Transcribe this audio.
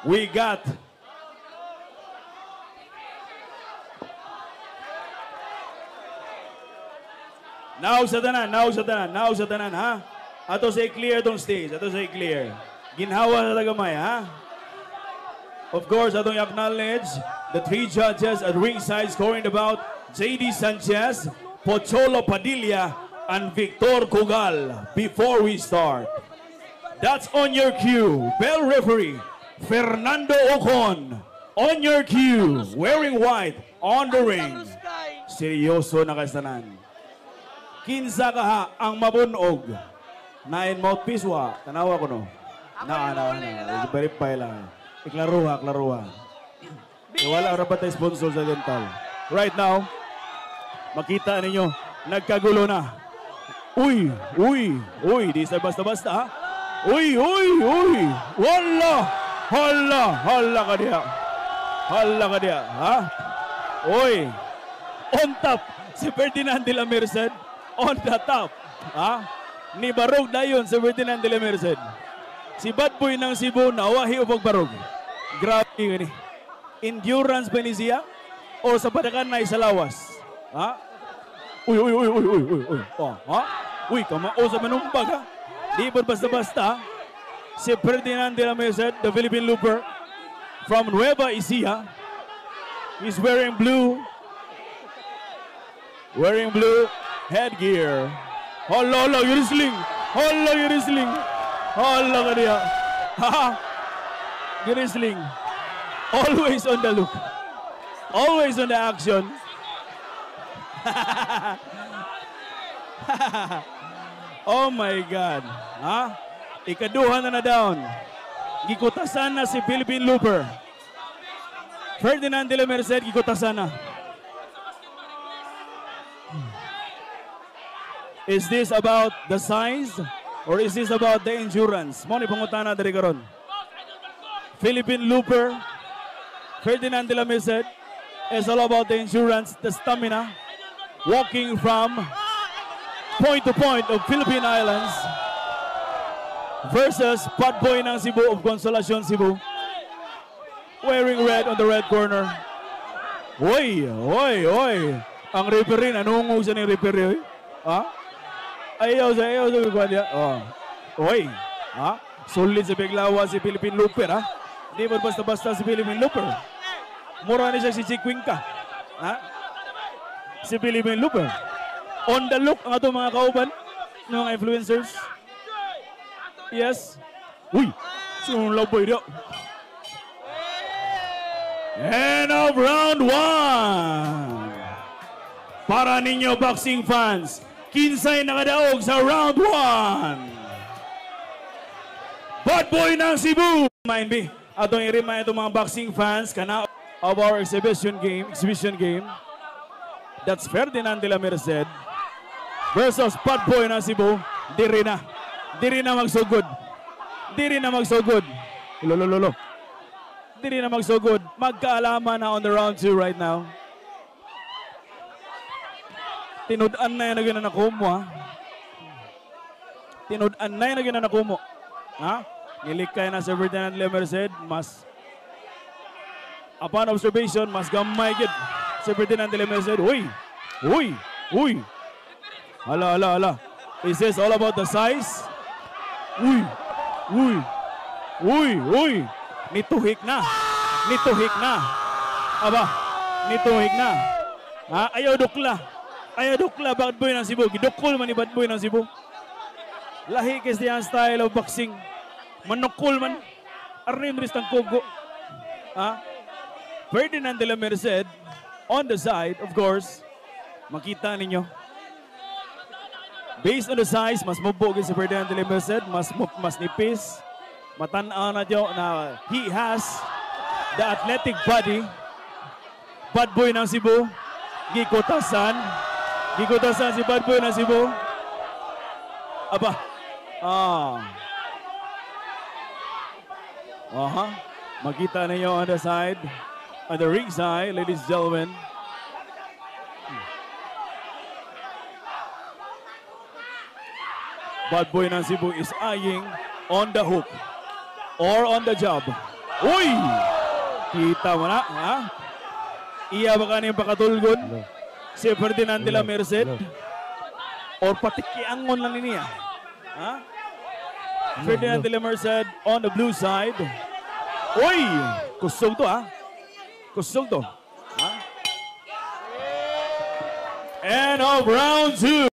we got now sa tanan, ha? Ato say clear tong stage, ato say clear. Ginhawa sa tagamay, ha? Of course, atong acknowledge the three judges at ringside scoring the bout, J.D. Sanchez, Pocholo Padilla, and Victor Cugal. Before we start, that's on your cue, bell referee, Fernando Ocon. On your cue, wearing white, on the ring. Seryoso na kasanan. Kinsa kaha ang mabunog. Nain mouthpiece wa. Tanawa ko no. Verify lang. Iklaruha. Wala rapat tayo sponsor sa dental. Right now, makita ninyo, nagkagulo na. Uy. Di sa basta-basta ha. Uy. Hala ka diya. Ha? Uy. On top, si Ferdinand de la Merced. On the top. Ha? Ni Barog na yun si Ferdinand de la Merced. Si Bad Boy ng Cebu, nawahi o pagbarog. Grabe yun. Endurance ba ni siya? O sa padakan na isalawas? Ha? Uy. Ha? Uy, kamao sa manumbag ha? Di ba basta-basta? Si Ferdinand de la Merced, the Philippine Looper, from Nueva Ecija. He's wearing blue headgear. Hala, you're wrestling. Hala ka niya. You're wrestling. Always on the look. Always on the action. Oh my God. Ha? Ikaduha na down. Gikutasan na si Philippine Looper. Ferdinand de la Merced, gikutasan na. Is this about the size or is this about the endurance? Mo ni pangutana diri karon. Philippine Looper, Ferdinand de la Merced, is all about the endurance, the stamina, walking from point to point of Philippine Islands versus Bad Boy ng Cebu of Consolacion Cebu, wearing red on the red corner. Oy. Ang referee, nanungong siya ng referee. Ha? Ayaw sa kanya. Oy. Ha? Solid sa biglawa si Philippine Looper, ha? Di ba basta-basta si Philippine Looper? Mura ni siya si Chikwinka. Ha? Si Philippine Looper. On the look ang atong mga kauban, mga influencers. Yes. Uy. Sunong laboy daw. End of round 1. Para ninyo boxing fans, kinsay nakadaog sa round 1. Bad Boy ng Cebu. Mind me, atong i-remind itong mga boxing fans kana of our exhibition game. That's Ferdinand de la Merced versus Bad Boy ng Cebu. Diri na magsugod. Lolo. Diri na magsugod. Magkaalaman na on the round 2 right now. Tinud-an na yung naginanakumo, ha? Ha? Nilikay na si Ferdinand de la Merced. Mas, upon observation, mas gamay gid si Ferdinand de la Merced. Uy. Hala. Is this all about the size? Uy. Nituhik na. Aba, nituhik na. Ha? Ayaw dukla, Bad Boy ng Cebu. Gidukol man ni Bad Boy ng Cebu. Lahi kasi ang style of boxing. Manukol man. Arnim rin ang kugo. Ha? Ferdinand de la Merced, on the side, of course, makita ninyo. Based on the size, mas mabugin si Ferdinand de la Merced, mas nipis. Matan-aw na dyo na he has the athletic body. Bad Boy ng Cebu. Gikutasan si Bad Boy ng Cebu. Aba. Makita ninyo on the side. On the ring side, ladies and gentlemen. Bad Boy ng Cebu is eyeing on the hook or on the jab. Uy! Kita mo na, ha? Iya ba ka niyang pakatulgon? Si Ferdinand de la Merced? Or patikiangon lang niya? Ha? Ferdinand de la Merced on the blue side. Uy! Kusog to, ha? Kusog to. Ha? And of round 2.